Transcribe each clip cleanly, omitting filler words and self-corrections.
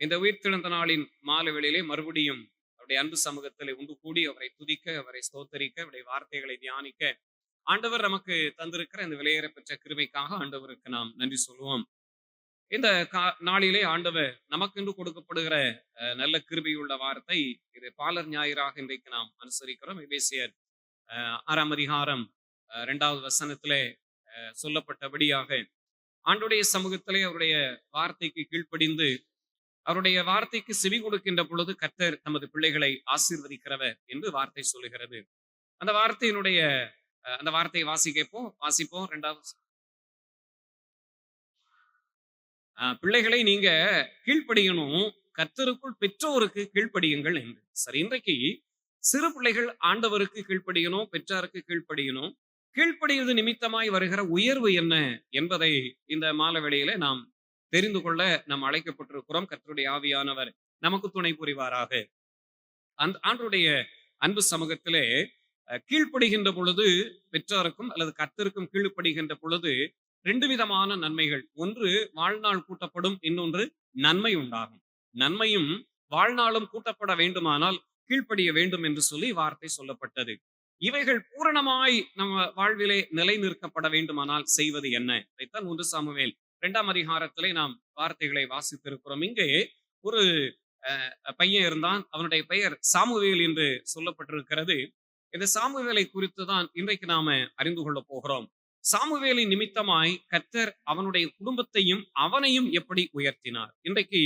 இந்த உயிர்த்தெழுந்த நாளின் மாலை வேளையிலே மறுபடியும் அவருடைய அன்பு சமூகத்திலே உண்டு கூடி அவரை துதிக்க, அவரை ஸ்தோத்தரிக்க, அவருடைய வார்த்தைகளை தியானிக்க ஆண்டவர் நமக்கு தந்திருக்கிற இந்த விலையேற பெற்ற கிருபைக்காக ஆண்டவருக்கு நாம் நன்றி சொல்லுவோம். இந்த நாளிலே ஆண்டவர் நமக்கென்று கொடுக்கப்படுகிற நல்ல கிருபையுள்ள வார்த்தை இது பாலர் ஞாயிறாக இன்றைக்கு நாம் அனுசரிக்கிறோம். எபேசியர் 6ஆம் அதிகாரம் 2வது வசனத்திலே சொல்லப்பட்டபடியாக ஆண்டுடைய சமூகத்திலே அவருடைய வார்த்தைக்கு கீழ்ப்படிந்து அவருடைய வார்த்தைக்கு செவி கொடுக்கின்ற பொழுது கர்த்தர் தமது பிள்ளைகளை ஆசீர்வதிக்கிறவர் என்று வார்த்தை சொல்லுகிறது. அந்த வார்த்தையினுடைய அந்த வார்த்தையை வாசிப்போம். 2வது பிள்ளைகளை நீங்க கீழ்ப்படியணும், கர்த்தருக்குள் பெற்றோருக்கு கீழ்ப்படியுங்கள் என்று. சரி, இன்றைக்கு சிறு பிள்ளைகள் ஆண்டவருக்கு கீழ்ப்படியணும், பெற்றாருக்கு கீழ்ப்படியணும். கீழ்ப்படிவது நிமித்தமாய் வருகிற உயர்வு என்ன என்பதை இந்த மாலை வேளையில நாம் தெரிந்து கொள்ள நாம் அழைக்கப்பட்டிருக்கிறோம். கர்த்தருடைய ஆவியானவர் நமக்கு துணை புரிவாராக. அந்த ஆண்டருடைய அன்பு சமூகத்திலே கீழ்ப்படுகின்ற பொழுது பெற்றாருக்கும் அல்லது கர்த்தருக்கும் கீழ்ப்படுகின்ற பொழுது 2 விதமான நன்மைகள். ஒன்று வாழ்நாள் கூட்டப்படும், இன்னொன்று நன்மை உண்டாகும். நன்மையும் வாழ்நாளும் கூட்டப்பட வேண்டுமானால் கீழ்ப்படிய வேண்டும் என்று சொல்லி வார்த்தை சொல்லப்பட்டது. இவைகள் பூரணமாய் நம்ம வாழ்விலே நிலை நிற்கப்பட வேண்டுமானால் செய்வது என்ன? இதைத்தான் 1 சாமுவேல் 2ஆம் அதிகாரத்திலே நாம் வார்த்தைகளை வாசித்திருக்கிறோம். இங்கே ஒரு பையன் இருந்தான். அவனுடைய பெயர் சாமுவேல் என்று சொல்லப்பட்டிருக்கிறது. இந்த சாமுவேலை குறித்து தான் இன்றைக்கு நாம அறிந்து கொள்ள போகிறோம். சாமுவேலின் நிமித்தமாய் கர்த்தர் அவனுடைய குடும்பத்தையும் அவனையும் எப்படி உயர்த்தினார். இன்றைக்கு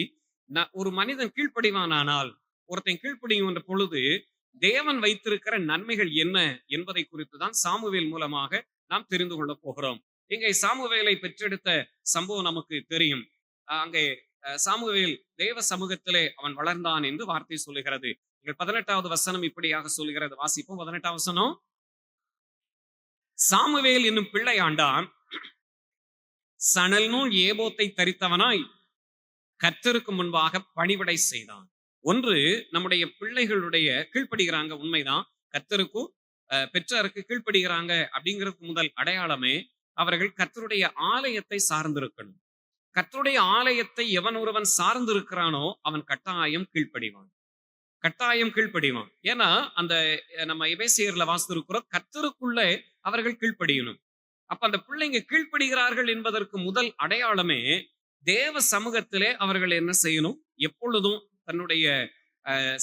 ஒரு மனிதன் கீழ்ப்படிவானால், ஒருத்தன் கீழ்ப்படிகின்ற பொழுது தேவன் வைத்திருக்கிற நன்மைகள் என்ன என்பதை குறித்து தான் சாமுவேல் மூலமாக நாம் தெரிந்து கொள்ள போகிறோம். இங்கே சாமுவேலை பெற்றெடுத்த சம்பவம் நமக்கு தெரியும். அங்கே சாமுவேல் தேவ சமூகத்திலே அவன் வளர்ந்தான் என்று வார்த்தை சொல்லுகிறது. 18வது வசனம் இப்படியாக சொல்லுகிறது. வாசிப்போம். 18ஆம் வசனம். சாமுவேல் என்னும் பிள்ளையாண்டான் சணல் நூல் ஏபோத்தை தரித்தவனாய் கர்த்தருக்கு முன்பாக பணிவிடை செய்தான். ஒன்று, நம்முடைய பிள்ளைகளுடைய கீழ்ப்படுகிறாங்க, உண்மைதான். கர்த்தருக்கும் பெற்றாருக்கு கீழ்ப்படுகிறாங்க அப்படிங்கிறதுக்கு முதல் அடையாளமே அவர்கள் கர்த்தருடைய ஆலயத்தை சார்ந்திருக்கணும். கர்த்தருடைய ஆலயத்தை எவன் ஒருவன் சார்ந்திருக்கிறானோ அவன் கட்டாயம் கீழ்ப்படிவான். ஏன்னா அந்த நம்ம எபேசியர்ல வாசித்திருக்கிறோம், கர்த்தருக்குள்ளே அவர்கள் கீழ்ப்படியணும். அப்ப அந்த பிள்ளைங்க கீழ்ப்படுகிறார்கள் என்பதற்கு முதல் அடையாளமே தேவ சமூகத்திலே அவர்கள் என்ன செய்யணும்? எப்பொழுதும் தன்னுடைய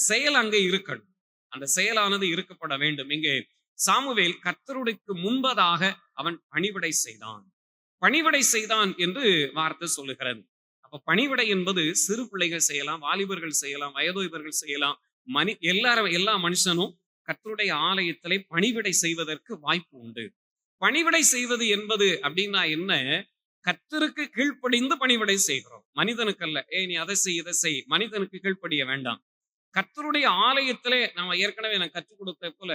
செயல் அங்கே இருக்கணும். அந்த செயலானது இருக்கப்பட வேண்டும். இங்கே சாமுவேல் கர்த்தருக்கு முன்பதாக அவன் பணிவிடை செய்தான் என்று வார்த்தை சொல்லுகிறது. அப்ப பணிவிடை என்பது சிறு பிள்ளைகள் செய்யலாம், வாலிபர்கள் செய்யலாம், வயதோய்வர்கள் செய்யலாம். எல்லா மனுஷனும் கர்த்தருடைய ஆலயத்திலே பணிவிடை செய்வதற்கு வாய்ப்பு உண்டு. பணிவிடை செய்வது என்பது அப்படின்னா என்ன? கர்த்தருக்கு கீழ்ப்படிந்து பணிவிடை செய்கிறோம், மனிதனுக்கு அல்ல. நீ அதை செய் இதை செய், மனிதனுக்கு கீழ்ப்படிய வேண்டாம். கர்த்தருடைய ஆலயத்திலே நம்ம ஏற்கனவே நான் கற்றுக் கொடுத்த போல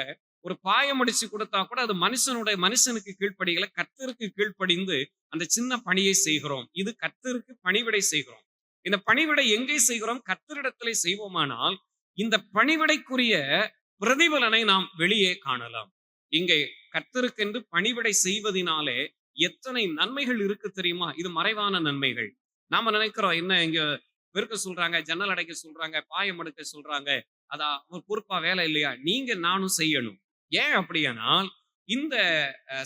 ஒரு பாயம் அடிச்சு கொடுத்தா கூட அது மனுஷனுக்கு கீழ்ப்படிகளை, கர்த்தருக்கு கீழ்ப்படிந்து அந்த சின்ன பணியை செய்கிறோம். இது கர்த்தருக்கு பணிவிடை செய்கிறோம். இந்த பணிவிடை எங்கே செய்கிறோம்? கர்த்தரிடத்திலே செய்வோமானால் இந்த பணிவிடைக்குரிய பிரதிபலனை நாம் வெளியே காணலாம். இங்கே கர்த்தருக்கென்று பணிவிடை செய்வதனாலே எத்தனை நன்மைகள் இருக்கு தெரியுமா? இது மறைவான நன்மைகள். நாம நினைக்கிறோம், என்ன இங்க பெருக்க சொல்றாங்க, ஜன்னல் அடைக்க சொல்றாங்க, பாயம் எடுக்க சொல்றாங்க, அதான் ஒரு பொறுப்பா வேலை இல்லையா? நீங்க நானும் செய்யணும். ஏன் அப்படியானால் இந்த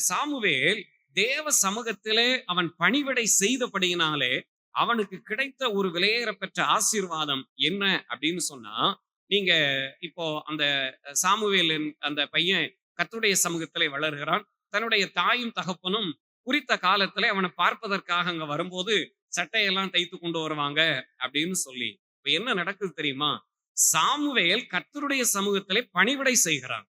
சாமுவேல் தேவ சமூகத்திலே அவன் பணிவிடை செய்தபடியினாலே அவனுக்கு கிடைத்த ஒரு விலையேற பெற்ற ஆசீர்வாதம் என்ன அப்படின்னு சொன்னா, நீங்க இப்போ அந்த சாமுவேல் அந்த பையன் கர்த்தருடைய சமூகத்திலே வளர்கிறான். தன்னுடைய தாயும் தகப்பனும் குறித்த காலத்திலே அவனை பார்ப்பதற்காக அங்க வரும்போது சட்டையெல்லாம் தைத்து கொண்டு வருவாங்க அப்படின்னு சொல்லி. இப்ப என்ன நடக்குது தெரியுமா? சாமுவேல் கர்த்தருடைய சமூகத்திலே பணிவிடை செய்கிறான்.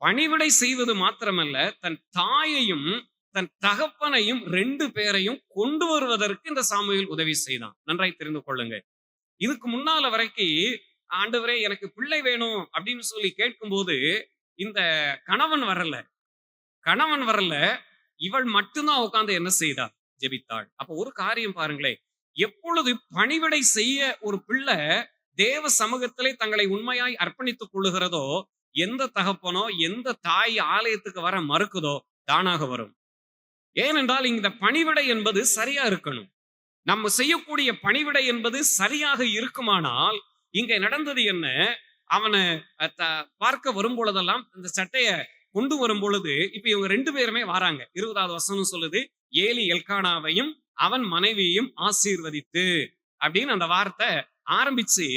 பணிவிடை செய்வது மாத்திரமல்ல, தன் தாயையும் தன் தகப்பனையும் 2 பேரையும் கொண்டு வருவதற்கு இந்த சாமுவேல் உதவி செய்தான். நன்றாய் தெரிந்து கொள்ளுங்க. இதுக்கு முன்னால வரைக்கும் ஆண்டவரே எனக்கு பிள்ளை வேணும் அப்படின்னு சொல்லி கேட்கும்போது இந்த கணவன் வரல, இவள் மட்டும்தான் உட்கார்ந்து என்ன செய்தாள்? ஜெபித்தாள். அப்ப ஒரு காரியம் பாருங்களேன், எப்பொழுது பணிவிடை செய்ய ஒரு பிள்ளை தேவ சமூகத்திலே தங்களை உண்மையாய் அர்ப்பணித்துக் கொள்ளுகிறதோ, எந்த தகப்பனோ எந்த தாய் ஆலயத்துக்கு வர மறுக்குதோ தானாக வரும். ஏனென்றால் இந்த பணிவிடை என்பது சரியா இருக்கணும். நம்ம செய்யக்கூடிய பணிவிடை என்பது சரியாக இருக்குமானால், இங்க நடந்தது என்ன? அவனை பார்க்க வரும் பொழுதெல்லாம் இந்த சட்டைய கொண்டு வரும் பொழுது, இப்ப இவங்க 2 பேருமே வராங்க. 20வது வசனம் சொல்லுது, ஏலி எல்கானாவையும் அவன் மனைவியையும் ஆசீர்வதித்து அப்படின்னு அந்த வார்த்தை ஆரம்பிச்சு,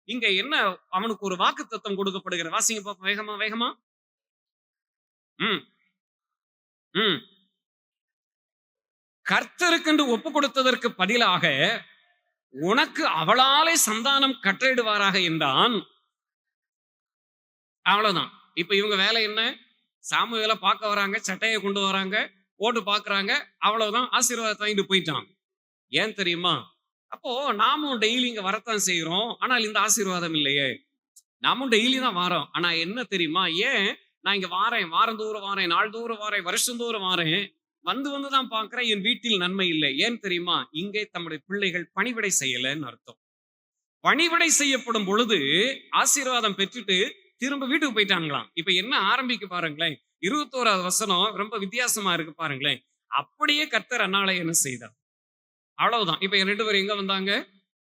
இங்க என்ன அவனுக்கு ஒரு வாக்குத்தத்தம் கொடுக்கப்படுகிற. வாசிங்க பாப்போம் வேகமா வேகமா. ம் ம் கர்த்தருக்கென்று ஒப்பு கொடுத்ததற்கு பதிலாக உனக்கு அவளாலே சந்தானம் கட்டளையிடுவாராக என்றான். அவ்வளவுதான். இப்ப இவங்க வேலை என்ன? சாமுவேலை பார்க்க வராங்க, சட்டையை கொண்டு வராங்க, போட்டு பாக்குறாங்க, அவ்வளவுதான். ஆசீர்வாதத்தை வாங்கிட்டு போயிட்டான். ஏன் தெரியுமா? அப்போ நாமும் டெய்லி இங்க வரத்தான் செய்யறோம், ஆனால் இந்த ஆசீர்வாதம் இல்லையே. நாமும் டெய்லி தான் வாரோம், ஆனா என்ன தெரியுமா? ஏன் நான் இங்க வாரேன், வாரந்தோறும் வாரேன், நாள்தோறும் வாரேன், வருஷந்தோறும் வாரேன், வந்து வந்துதான் பாக்குறேன், என் வீட்டில் நன்மை இல்லை. ஏன் தெரியுமா? இங்கே தம்முடைய பிள்ளைகள் பணிவிடை செய்யலன்னு அர்த்தம். பணிவிடை செய்யப்படும் பொழுது ஆசீர்வாதம் பெற்றுட்டு திரும்ப வீட்டுக்கு போயிட்டாங்களாம். இப்ப என்ன ஆரம்பிக்க பாருங்களேன். 21வது வசனம் ரொம்ப வித்தியாசமா இருக்கு பாருங்களேன். அப்படியே கர்த்தர் அன்னாளை என்ன செய்தார்? அவ்வளவுதான். இப்ப 2 பேரும் எங்க வந்தாங்க?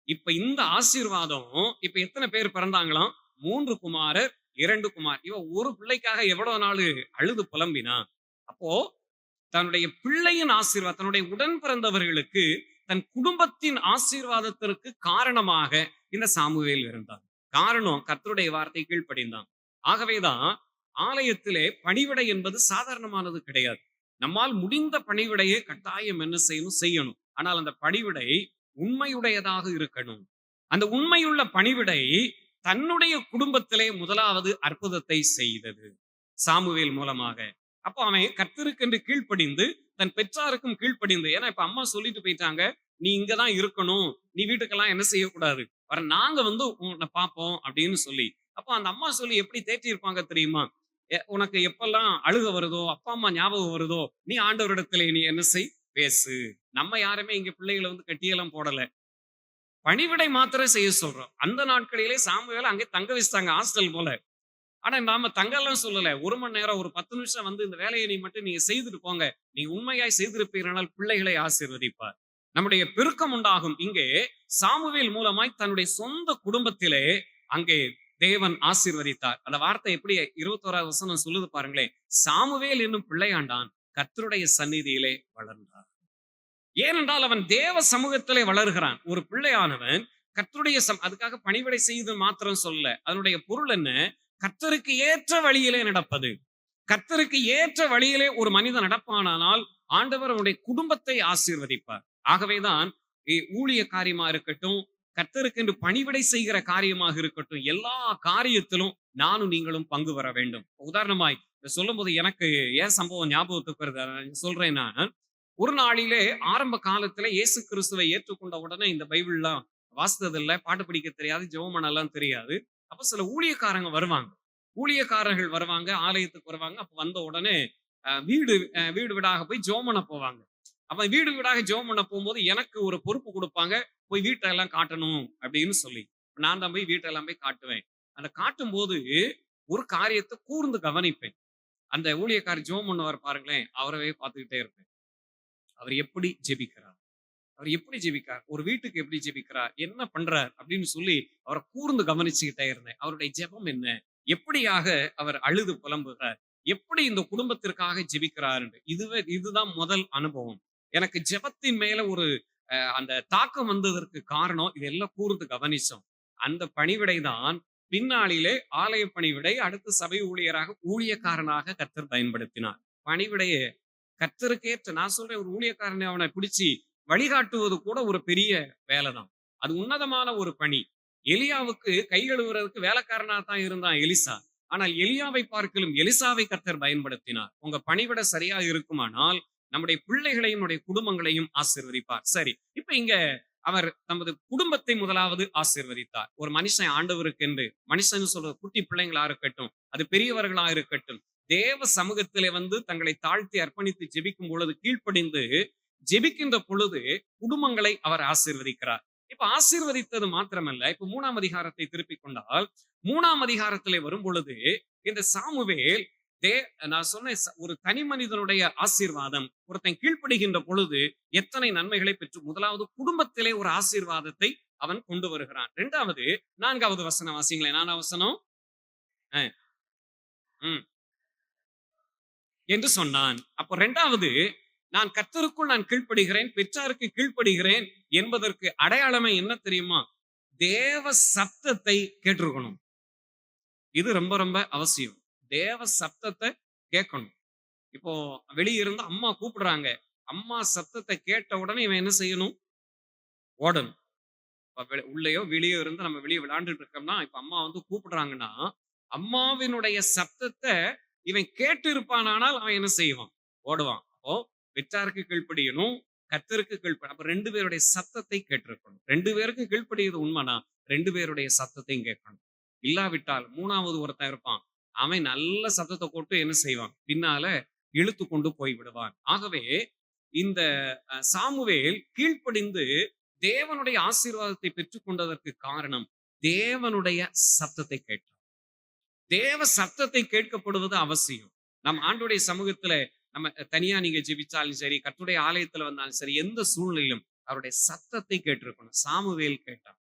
இப்ப இந்த ஆசீர்வாதம் இப்ப எத்தனை பேர் பிறந்தாங்களாம்? 3 குமாரர், 2 குமார். இவ ஒரு பிள்ளைக்காக எவ்வளவு நாள் அழுது புலம்பினா? அப்போ தன்னுடைய பிள்ளையின் ஆசீர்வாதம், தன்னுடைய உடன் பிறந்தவர்களுக்கு, தன் குடும்பத்தின் ஆசீர்வாதத்திற்கு காரணமாக இந்த சாமுவேல் இருந்தார். காரணம் கர்த்தருடைய வார்த்தை கீழ்ப்படிந்தான். ஆகவேதான் ஆலயத்திலே பணிவிடை என்பது சாதாரணமானது கிடையாது. நம்மால் முடிந்த பணிவிடையை கட்டாயம் என்ன செய்யணும். ஆனால் அந்த பணிவிடை உண்மையுடையதாக இருக்கணும். அந்த உண்மையுள்ள பணிவிடை தன்னுடைய குடும்பத்திலே முதலாவது அற்புதத்தை செய்தது சாமுவேல் மூலமாக. அப்போ அவன் கர்த்தருக்கென்று கீழ்ப்படிந்து, தன் பெற்றாருக்கும் கீழ்ப்படிந்து. ஏன்னா இப்ப அம்மா சொல்லிட்டு போயிட்டாங்க, நீ இங்கதான் இருக்கணும், நீ வீட்டுக்கெல்லாம் என்ன செய்யக்கூடாது, நாங்க வந்து உன்னை பார்ப்போம் அப்படின்னு சொல்லி. அப்போ அந்த அம்மா சொல்லி எப்படி தேற்றி இருப்பாங்க தெரியுமா? உனக்கு எப்பெல்லாம் அழுக வருதோ, அப்பா அம்மா ஞாபகம் வருதோ, நீ ஆண்டவரிடத்திலே நீ என்ன செய், பேசு. நம்ம யாருமே இங்க பிள்ளைகளை வந்து கட்டியெல்லாம் போடல, பணிவிடை மாத்திரம் செய்ய சொல்றோம். அந்த நாட்களிலே சாமுவேல அங்கே தங்க வச்சுட்டாங்க, ஹாஸ்டல் போல. ஆனா நாம தங்கெல்லாம் சொல்லல. 1 மணி நேரம், ஒரு 10 நிமிஷம் வந்து இந்த வேலையை நீங்க செய்துட்டு போங்க. நீங்க உண்மையாய் செய்திருப்பீர்களானால் பிள்ளைகளை ஆசீர்வதிப்பார். நம்முடைய பெருக்கம் உண்டாகும். இங்கே சாமுவேல் மூலமாய் தன்னுடைய சொந்த குடும்பத்திலே அங்கே தேவன் ஆசீர்வதித்தார். அந்த வார்த்தை எப்படி 21வது வசனம் சொல்லுது பாருங்களேன். சாமுவேல் என்னும் பிள்ளையாண்டான் கர்த்தருடைய சந்நிதியிலே வளர்ந்தார். ஏனென்றால் அவன் தேவ சமூகத்திலே வளர்கிறான். ஒரு பிள்ளையானவன் கர்த்தருடைய அதுக்காக பணிவிடை செய்து மாத்திரம் சொல்ல. அதனுடைய பொருள் என்ன? கர்த்தருக்கு ஏற்ற வழியிலே நடப்பது. கர்த்தருக்கு ஏற்ற வழியிலே ஒரு மனிதன் நடப்பானால் ஆண்டவர் அவனுடைய குடும்பத்தை ஆசீர்வதிப்பார். ஆகவேதான் ஊழிய காரியமா இருக்கட்டும், கர்த்தருக்கு என்று பணிவிடை செய்கிற காரியமாக இருக்கட்டும், எல்லா காரியத்திலும் நானும் நீங்களும் பங்கு வர வேண்டும். உதாரணமாய் சொல்லும் போது எனக்கு ஏன் சம்பவம் ஞாபகத்துக்கு வருது சொல்றேன்னா, ஒரு நாளிலே ஆரம்ப காலத்துல இயேசு கிறிஸ்துவை ஏற்றுக்கொண்ட உடனே இந்த பைபிள்லாம் வாசித்ததில்லை, பாட்டு படிக்க தெரியாது, ஜெபம் பண்ணலாம் தெரியாது. அப்ப சில ஊழியக்காரங்க வருவாங்க. ஊழியக்காரர்கள் வருவாங்க, ஆலயத்துக்கு வருவாங்க. அப்ப வந்த உடனே வீடு வீடாக போய் ஜெபம் பண்ண போவாங்க. அப்ப வீடு வீடாக ஜெபம் பண்ண போகும்போது எனக்கு ஒரு பொறுப்பு கொடுப்பாங்க, போய் வீட்டெல்லாம் காட்டணும் அப்படின்னு சொல்லி. நான் தான் போய் வீட்டெல்லாம் போய் காட்டுவேன். அந்த காட்டும் போது ஒரு காரியத்தை கூர்ந்து கவனிப்பேன். அந்த ஊழியக்காரர் ஜெபம் பண்ணுவார் பாருங்களேன், அவரவே பார்த்துக்கிட்டே இருப்பேன். அவர் எப்படி ஜெபிக்கிறார், அவர் எப்படி ஜெபிக்கிறார், ஒரு வீட்டுக்கு எப்படி ஜெபிக்கிறார், என்ன பண்றார் அப்படின்னு சொல்லி அவரை கூர்ந்து கவனிச்சுக்கிட்டே இருந்தேன். அவருடைய ஜெபம் என்ன, எப்படியாக அவர் அழுது புலம்புகிறார், எப்படி இந்த குடும்பத்திற்காக ஜெபிக்கிறார். இதுதான் முதல் அனுபவம். எனக்கு ஜெபத்தின் மேல ஒரு அந்த தாக்கம் வந்ததற்கு காரணம் இதெல்லாம் கூர்ந்து கவனிச்சோம். அந்த பணிவிடை தான் பின்னாளிலே ஆலய பணிவிடை, அடுத்து சபை ஊழியராக, ஊழியக்காரனாக கர்த்தர் பயன்படுத்தினார். பணிவிடையே கர்த்தருக்கேற்ற, நான் சொல்றேன், ஒரு ஊழியக்காரனை அவனை பிடிச்சி வழிகாட்டுவது கூட ஒரு பெரிய வேலைதான். அது உன்னதமான ஒரு பணி. எலியாவுக்கு கை கழுவுறதுக்கு வேலைக்காரனா தான் இருந்தான் எலிசா. ஆனால் எலியாவை பார்க்கலும் எலிசாவை கர்த்தர் பயன்படுத்தினார். உங்க பணிவிட சரியா இருக்குமானால் நம்முடைய பிள்ளைகளையும் நம்முடைய குடும்பங்களையும் ஆசீர்வதிப்பார். சரி, இப்ப இங்க அவர் தமது குடும்பத்தை முதலாவது ஆசீர்வதித்தார். ஒரு மனுஷன் ஆண்டவருக்கு என்று, மனுஷன் சொல்ற குட்டி பிள்ளைங்களா இருக்கட்டும், அது பெரியவர்களா இருக்கட்டும், தேவ சமூகத்திலே வந்து தங்களை தாழ்த்தி அர்ப்பணித்து ஜெபிக்கும் பொழுது, கீழ்ப்படிந்து ஜெபிக்கின்ற பொழுது குடும்பங்களை அவர் ஆசீர்வதிக்கிறார். இப்ப ஆசீர்வதித்தது மாத்திரமல்ல, இப்ப 3ஆம் அதிகாரத்தை திருப்பிக் கொண்டால், 3ஆம் அதிகாரத்திலே வரும் பொழுது இந்த சாமுவேல் தே நான் சொன்ன ஒரு தனி மனிதனுடைய ஆசீர்வாதம் ஒருத்தன் கீழ்ப்படுகின்ற பொழுது எத்தனை நன்மைகளை பெற்று, முதலாவது குடும்பத்திலே ஒரு ஆசீர்வாதத்தை அவன் கொண்டு வருகிறான். இரண்டாவது, 4வது வசனம் வாசிங்களேன். 4வது வசனம். அஹ், உம், என்று சொன்னான். அப்போ இரண்டாவது, நான் கர்த்தருக்குள் நான் கீழ்ப்படுகிறேன், பெற்றாருக்கு கீழ்ப்படுகிறேன் என்பதற்கு அடையாளமே என்ன தெரியுமா? தேவ சப்தத்தை கேட்டிருக்கணும். இது ரொம்ப ரொம்ப அவசியம். தேவ சப்தத்தை கேட்கணும். இப்போ வெளியே இருந்து அம்மா கூப்பிடுறாங்க. அம்மா சத்தத்தை கேட்ட உடனே இவன் என்ன செய்யணும்? ஓடணும். உள்ளேயோ வெளியோ இருந்து நம்ம வெளியே விளையாண்டுட்டு இருக்கோம்னா, இப்ப அம்மா வந்து கூப்பிடுறாங்கன்னா, அம்மாவினுடைய சத்தத்தை இவன் கேட்டு இருப்பானால் அவன் என்ன செய்வான்? ஓடுவான். அப்போ பெற்றாருக்கு கீழ்ப்படியணும், கர்த்தருக்கு கீழ்ப்படி. அப்ப 2 பேருடைய சத்தத்தை கேட்டிருக்கணும். 2 பேருக்கு கீழ்ப்படியது உண்மைனா 2 பேருடைய சத்தத்தையும் கேட்கணும். இல்லாவிட்டால் 3வது ஒருத்தன் இருப்பான். அவன் நல்ல சத்தத்தை போட்டு என்ன செய்வான்? பின்னால இழுத்து கொண்டு போய் விடுவான். ஆகவே இந்த சாமுவேல் கீழ்ப்படிந்து தேவனுடைய ஆசீர்வாதத்தை பெற்றுக் கொண்டதற்கு காரணம் தேவனுடைய சத்தத்தை கேட்டார். தேவ சத்தத்தை கேட்கப்படுவது அவசியம். நம் ஆண்டோடைய சமூகத்துல நம்ம தனியா நீங்க ஜெபிச்சாலும் சரி, கர்த்தருடைய ஆலயத்துல வந்தாலும் சரி, எந்த சூழ்நிலையிலும் அவருடைய சத்தத்தை கேட்டிருக்கணும். சாமுவேல் கேட்டான்.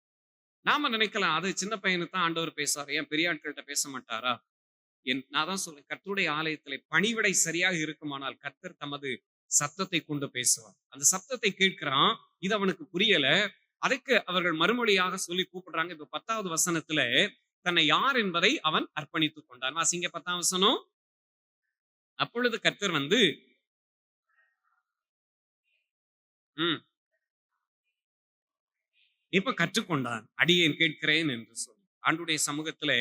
நாம நினைக்கலாம், அது சின்ன பையனுக்கு தான் ஆண்டவர் பேசுவார், ஏன் பெரிய ஆட்கள்கிட்ட பேச மாட்டாரா? நான் தான் சொல்றேன், கர்த்தருடைய ஆலயத்திலே பணிவிடை சரியாக இருக்குமானால் கர்த்தர் தமது சத்தத்தை கொண்டு பேசுவார். அந்த சத்தத்தை கேட்கிறான். இது அவனுக்கு புரியல. அதுக்கு அவர்கள் மறுமொழியாக சொல்லி கூப்பிடுறாங்க. இப்ப 10வது வசனத்துல தன்னை யார் என்பதை அவன் அர்ப்பணித்துக் கொண்டான். வாசிங்க 10ஆம் வசனம். அப்பொழுது கர்த்தர் வந்து இப்ப கற்றுக்கொண்டான். அடியேன் கேட்கிறேன் என்று சொல்லி ஆண்டுடைய சமூகத்துல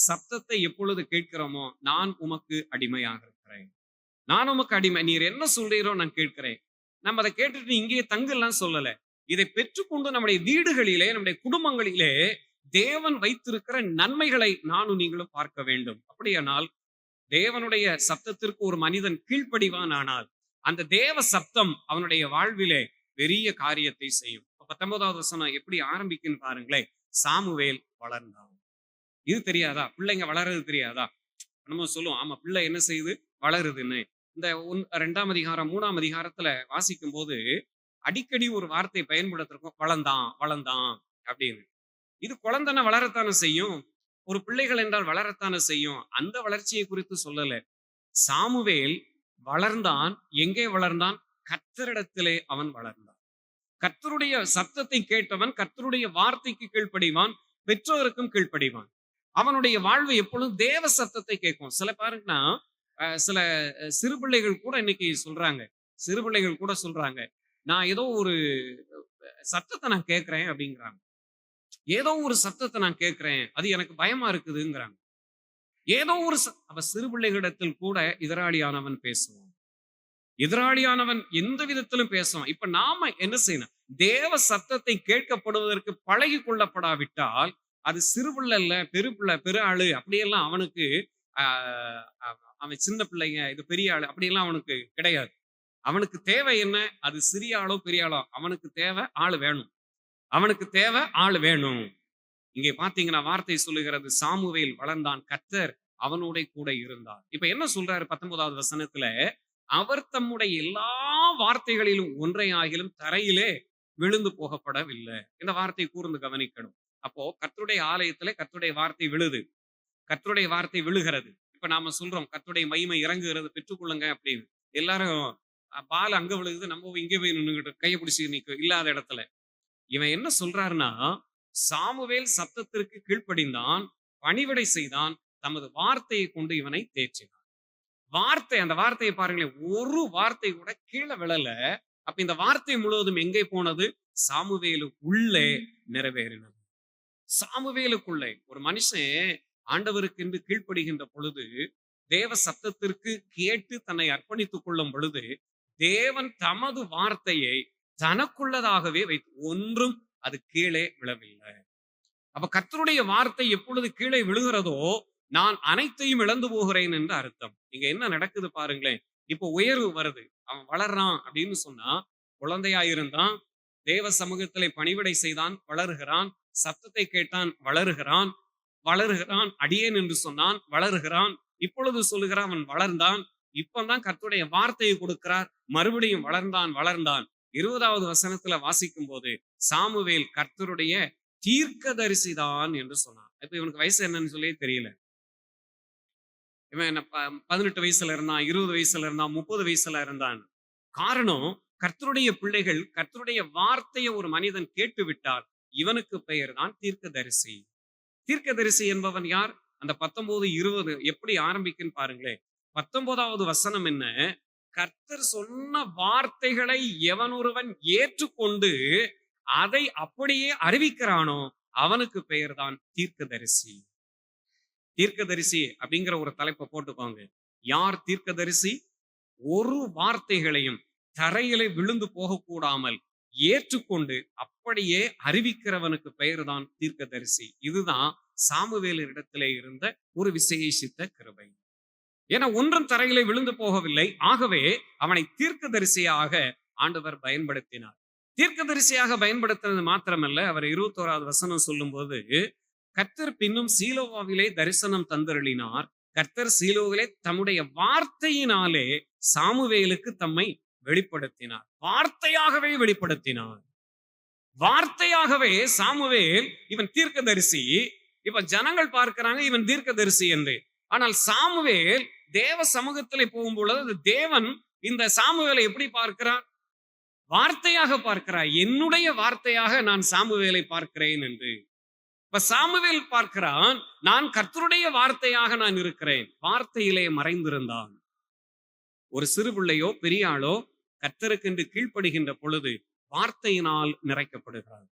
சத்தத்தை எப்பொழுது கேட்கிறோமோ, நான் உமக்கு அடிமையாக இருக்கிறேன், நான் உமக்கு அடிமை, நீர் என்ன சொல்றீரோ நான் கேட்கிறேன். நம்ம அதை கேட்டுட்டு இங்கேயே தங்கலாம் சொல்லல. இதை பெற்றுக்கொண்டு நம்முடைய வீடுகளிலே, நம்முடைய குடும்பங்களிலே தேவன் வைத்திருக்கிற நன்மைகளை நானும் நீங்களும் பார்க்க வேண்டும். அப்படியானால் தேவனுடைய சத்தத்திற்கு ஒரு மனிதன் கீழ்ப்படிவான் ஆனால் அந்த தேவ சப்தம் அவனுடைய வாழ்விலே பெரிய காரியத்தை செய்யும். 19வது வசனம் எப்படி ஆரம்பிக்குன்னு பாருங்களேன். சாமுவேல் வளர்ந்தான். இது தெரியாதா? பிள்ளைங்க வளர்றது தெரியாதா? நம்ம சொல்லுவோம், ஆமா பிள்ளை என்ன செய்யுது? வளருதுன்னு. இந்த 2ஆம் அதிகாரம் 3ஆம் அதிகாரத்துல வாசிக்கும் போது அடிக்கடி ஒரு வார்த்தை பயன்படுத்திருக்கோம், வளர்ந்தான் வளர்ந்தான் அப்படின்னு. இது குழந்தைன வளரத்தானே செய்யும், ஒரு பிள்ளைகள் என்றால் வளரத்தானே செய்யும். அந்த வளர்ச்சியை குறித்து சொல்லல. சாமுவேல் வளர்ந்தான். எங்கே வளர்ந்தான்? கர்த்தரிடத்திலே அவன் வளர்ந்தான். கர்த்தருடைய சத்தத்தை கேட்டவன் கர்த்தருடைய வார்த்தைக்கு கீழ்ப்படிவான், பெற்றோருக்கும் கீழ்ப்படிவான். அவனுடைய வாழ்வு எப்பொழுதும் தேவ சத்தத்தை கேட்கும். சில பாருங்கன்னா, சில சிறு பிள்ளைகள் கூட இன்னைக்கு சொல்றாங்க, சிறு பிள்ளைகள் கூட சொல்றாங்க, நான் ஏதோ ஒரு சத்தத்தை நான் கேட்கிறேன் அப்படிங்கிறாங்க. ஏதோ ஒரு சத்தத்தை நான் கேட்கிறேன், அது எனக்கு பயமா இருக்குதுங்கிறாங்க. ஏதோ ஒரு அவ சிறு பிள்ளைகளிடத்தில் கூட எதிராளியானவன் பேசுவான். எதிராளியானவன் எந்த விதத்திலும் பேசுவான். இப்ப நாம என்ன செய்யணும்? தேவ சத்தத்தை கேட்கப்படுவதற்கு பழகி கொள்ளப்படாவிட்டால் அது சிறு பிள்ளை இல்ல, பெரு ஆளு அப்படியெல்லாம் அவனுக்கு அவன் சின்ன பிள்ளைங்க, இது பெரிய ஆளு அப்படியெல்லாம் அவனுக்கு கிடையாது. அவனுக்கு தேவை என்ன? அது சிறிய ஆளோ பெரிய ஆளோ, அவனுக்கு தேவை ஆளு வேணும். அவனுக்கு தேவை ஆள் வேணும். இங்கே பாத்தீங்கன்னா வார்த்தை சொல்லுகிறது, சாமுவேல் வளர்ந்தான், கர்த்தர் அவனோட கூட இருந்தார். இப்ப என்ன சொல்றாரு 19வது வசனத்துல? அவர் தம்முடைய எல்லா வார்த்தைகளிலும் ஒன்றையாகிலும் தரையிலே விழுந்து போகப்படவில்லை. இந்த வார்த்தை கூர்ந்து கவனிக்கணும். அப்போ கர்த்தருடைய ஆலயத்துல கர்த்தருடைய வார்த்தை விழுது, கர்த்தருடைய வார்த்தை விழுகிறது. இப்ப நாம சொல்றோம், கர்த்தருடைய மகிமை இறங்குகிறது, பெற்றுக்கொள்ளுங்க அப்படின்னு. எல்லாரும் பால் அங்க விழுகுது, நம்ம இங்கே போய் நின்றுகிட்டு கையை பிடிச்சி நிற்கும் இல்லாத இடத்துல. இவன் என்ன சொல்றாருன்னா, சாமுவேல் சத்தத்திற்கு கீழ்ப்படிந்தான், பணிவிடை செய்தான், தமது வார்த்தையை கொண்டு இவனை தேற்றினான். வார்த்தை, அந்த வார்த்தையை பாருங்களேன், ஒரு வார்த்தை கூட கீழே விழல. அப்ப இந்த வார்த்தை முழுவதும் எங்கே போனது? சாமுவேலுக்குள்ளே நிறைவேறினது. சாமுவேலுக்குள்ளே ஒரு மனுஷன் ஆண்டவருக்கு என்று கீழ்ப்படுகின்ற பொழுது, தேவ சத்தத்திற்கு கேட்டு தன்னை அர்ப்பணித்துக் கொள்ளும் பொழுது, தேவன் தமது வார்த்தையை தனக்குள்ளதாகவே வைத்து ஒன்றும் அது கீழே விழவில்லை. அப்ப கர்த்தருடைய வார்த்தை எப்பொழுது கீழே விழுகிறதோ, நான் அனைத்தையும் இழந்து போகிறேன் என்று அர்த்தம். இங்க என்ன நடக்குது பாருங்களேன். இப்போ உயர்வு வருது, அவன் வளர்றான் அப்படின்னு சொன்னா, குழந்தையா இருந்தான், தேவ சமூகத்திலே பணிவிடை செய்தான், வளருகிறான், சத்தத்தை கேட்டான், வளருகிறான், வளருகிறான், அடியேன் என்று சொன்னான், வளருகிறான். இப்பொழுது சொல்லுகிறார் அவன் வளர்ந்தான். இப்பதான் கர்த்தருடைய வார்த்தையை கொடுக்கிறார். மறுபடியும் வளர்ந்தான் வளர்ந்தான். 20வது வசனத்துல வாசிக்கும் போது சாமுவேல் கர்த்தருடைய தீர்க்கதரிசிதான் என்று சொன்னான். இப்ப இவனுக்கு வயசு என்னன்னு சொல்லி தெரியல. இவன் என்ன 18 வயசுல இருந்தான், 20 வயசுல இருந்தான், 30 வயசுல இருந்தான். காரணம், கர்த்தருடைய பிள்ளைகள் கர்த்தருடைய வார்த்தையை ஒரு மனிதன் கேட்டு விட்டால் இவனுக்கு பெயர் தான் தீர்க்கதரிசி. தீர்க்கதரிசி என்பவன் யார்? அந்த 19, 20 எப்படி ஆரம்பிக்குன்னு பாருங்களேன். 19வது வசனம் என்ன? கர்த்தர் சொன்ன வார்த்தைகளை எவன் ஒருவன் ஏற்றுக்கொண்டு அதை அப்படியே அறிவிக்கிறானோ அவனுக்கு பெயர் தான் தீர்க்கதரிசி. தீர்க்கதரிசி அப்படிங்கிற ஒரு தலைப்பை போட்டுக்கோங்க. யார் தீர்க்கதரிசி? ஒரு வார்த்தைகளையும் தரையிலே விழுந்து போகக்கூடாமல் ஏற்றுக்கொண்டு அப்படியே அறிவிக்கிறவனுக்கு பெயர் தான் தீர்க்கதரிசி. இதுதான் சாமுவேலின் இடத்திலே இருந்த ஒரு விசேஷித்த கிருபை. ஏன்னா ஒன்றும் தரையிலே விழுந்து போகவில்லை. ஆகவே அவனை தீர்க்கதரிசியாக ஆண்டவர் பயன்படுத்தினார். தீர்க்கதரிசியாக பயன்படுத்தினது மாத்திரமல்ல, அவர் 21வது வசனம் சொல்லும் போது, கர்த்தர் பின்னும் சீலோவாவிலே தரிசனம் தந்தருளினார். கர்த்தர் சீலோவிலே தம்முடைய வார்த்தையினாலே சாமுவேலுக்கு தம்மை வெளிப்படுத்தினார். வார்த்தையாகவே வெளிப்படுத்தினார். வார்த்தையாகவே சாமுவேல் இவன் தீர்க்கதரிசி. இப்ப ஜனங்கள் பார்க்கிறாங்க இவன் தீர்க்கதரிசி என்று. ஆனால் சாமுவேல் தேவ சமூகத்திலே போகும்பொழுது தேவன் இந்த சாமுவேலை எப்படி பார்க்கிறார்? வார்த்தையாக பார்க்கிறார். என்னுடைய வார்த்தையாக நான் சாமுவேலை பார்க்கிறேன் என்று. இப்ப சாமுவேல் பார்க்கிறான், நான் கர்த்தருடைய வார்த்தையாக நான் இருக்கிறேன். வார்த்தையிலே மறைந்திருந்தான். ஒரு சிறு பிள்ளையோ பெரிய ஆளோ கர்த்தருக்கென்று கீழ்ப்படுகின்ற பொழுது வார்த்தையினால் நிறைக்கப்படுகிறார்.